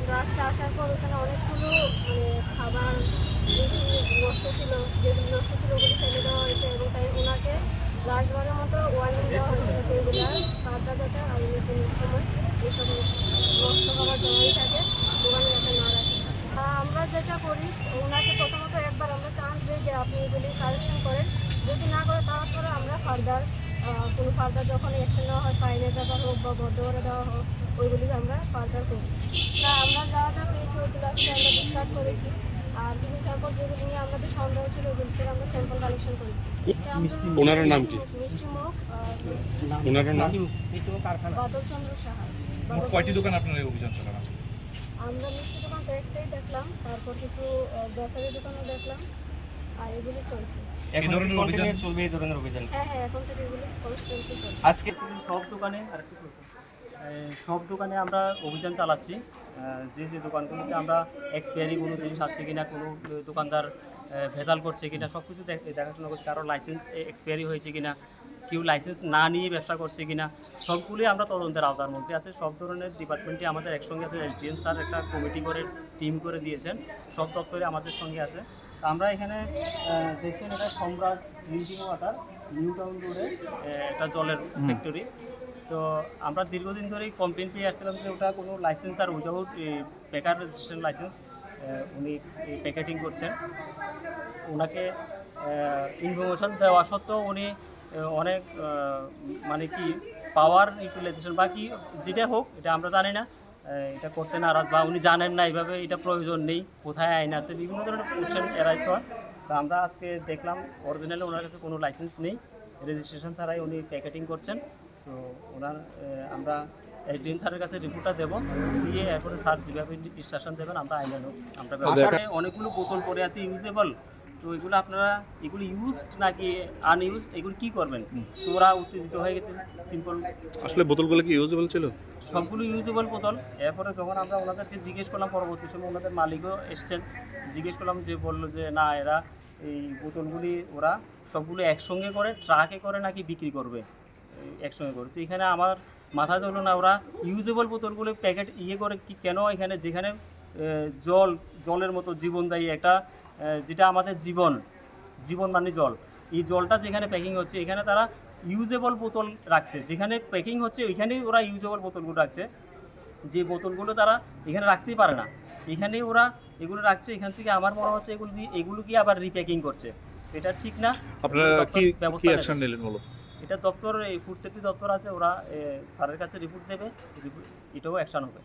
ট্রাস্টে আসার পর ওখানে অনেকগুলো খাবার বেশি নষ্ট ছিল, যেগুলি নষ্ট ছিল ওগুলি ফেলে দেওয়া হয়েছে এবং তাই ওনাকে লাস্টবারের মতো ওয়ার্নিং দেওয়া হয়েছিল যে এগুলো খাদ্য যাতে আগামী কোনো সময় এসব নষ্ট হওয়ার জন্যই থাকে দোকানে যাতে না রাখে। আমরা যেটা করি ওনাকে প্রথমত একবার আমরা চান্স দিই যে আপনি এগুলি কারেকশন করেন, যদি না করে তারপরে আমরা কোনো ফার্দার যখন অ্যাকশন নেওয়া হয়, ফাইনের ব্যাপার হোক বা বদ্ধ করে দেওয়া হোক, ওইগুলি আমরা ফার্দার করি। তা আমরা যা যা পেয়েছি ওইগুলো আজকে আমরা ডিসকার্ড করেছি, আর কিছু স্যাম্পল যেগুলি নিয়ে আমাদের সন্দেহ ছিল ওইগুলি থেকে আমরা স্যাম্পল কালেকশন করেছি। ওনার নাম কি? মিষ্টিমুখ ওনার নাম বাদলচন্দ্র সাহা। কয়টি দোকান আপনারা অভিযান চালানো? আমরা মিষ্টি দোকান তো একটাই দেখলাম, তারপর কিছু গ্রসারি দোকানও দেখলাম, আর এগুলি চলছে। এই ধরনের অভিযান চলবে, এই ধরনের অভিযান হ্যাঁ, এখন থেকে এগুলি কনস্ট্যান্টলি চলছে। আজকে সব দোকানে আমরা অভিযান চালাচ্ছি। যে যে দোকানগুলোতে আমরা এক্সপায়ারি কোনো জিনিস আছে কিনা, কোনো দোকানদার ভেজাল করছে কিনা, সব কিছু দেখাশোনা করছি। কারোর লাইসেন্স এক্সপায়ারি হয়েছে কিনা, কেউ লাইসেন্স না নিয়ে ব্যবসা করছে কিনা, সবগুলোই আমরা তদন্তের আওতার মধ্যে আছে। সব ধরনের ডিপার্টমেন্টই আমাদের একসঙ্গে আছে। এসডিএম স্যার একটা কমিটি করে টিম করে দিয়েছেন, সব দপ্তরে আমাদের সঙ্গে আছে। আমরা এখানে দেখছেন এটা সম্রাট ড্রিঙ্কিং ওয়াটার নিউ টাউন রোডে একটা জলের ফ্যাক্টরি। তো আমরা দীর্ঘদিন ধরেই কমপ্লেন পেয়ে আসছিলাম যে ওটা কোনো লাইসেন্স আর উইদাউট প্যাকার রেজিস্ট্রেশন লাইসেন্স উনি প্যাকেটিং করছেন। ওনাকে ইনফরমেশন দেওয়া সত্ত্বেও উনি অনেক মানে কি পাওয়ার ইউটিলাইজেশন বা কি যেটা হোক এটা আমরা জানি না, এটা করতে নারাজ বা উনি জানেন না এইভাবে এটা প্রয়োজন নেই, কোথায় আইন আছে, বিভিন্ন ধরনের কোশ্চেন এরাইজ হওয়ার। তো আমরা আজকে দেখলাম অরিজিনালি ওনার কাছে কোনো লাইসেন্স নেই, রেজিস্ট্রেশন ছাড়াই উনি প্যাকেটিং করছেন। তো ওনার আমরা এসডিএম স্যারের কাছে রিপোর্টটা দেবো, দিয়ে এরপরে স্যার যেভাবে ইনস্ট্রাকশন দেবেন আমরা আইনানুক আমরা অনেকগুলো বোতল পড়ে আছে ইউজেবল। তো এগুলো আপনারা এগুলো ইউজড নাকি আনইউজড এগুলো কী করবেন? তো ওরা উত্তেজিত হয়ে গেছে। সিম্পল আসলে বোতলগুলো কি ইউজেবল ছিল? সবগুলো ইউজেবল বোতল। এরপরে যখন আমরা ওনাদেরকে জিজ্ঞেস করলাম, পরবর্তী সময় ওনাদের মালিকও এসছেন, জিজ্ঞেস করলাম যে বললো যে না এরা এই বোতলগুলি ওরা সবগুলো একসঙ্গে করে ট্রাকে করে নাকি বিক্রি করবে, একসঙ্গে করে। তো এখানে আমার মাথায় ধরলো না, ওরা ইউজেবল বোতলগুলো প্যাকেট করে কি কেন এখানে, যেখানে জলের মতো জীবনদায়ী একটা যেটা আমাদের জীবন মানে জল, এই জলটা যেখানে প্যাকিং হচ্ছে এখানে তারা ইউজেবল বোতল রাখছে, যেখানে প্যাকিং হচ্ছে ওইখানেই ওরা ইউজেবল বোতলগুলো রাখছে। যে বোতলগুলো তারা এখানে রাখতেই পারে না এখানেই ওরা এগুলো রাখছে। এখান থেকে আমার মনে হচ্ছে এগুলো কি আবার রিপ্যাকিং করছে, এটা ঠিক না। আপনারা কি অ্যাকশন নিলেন বলো? এটা দপ্তর, এই ফুড সেফটি দপ্তর আছে, ওরা স্যারের কাছে রিপোর্ট দেবে, এটাও অ্যাকশন হবে।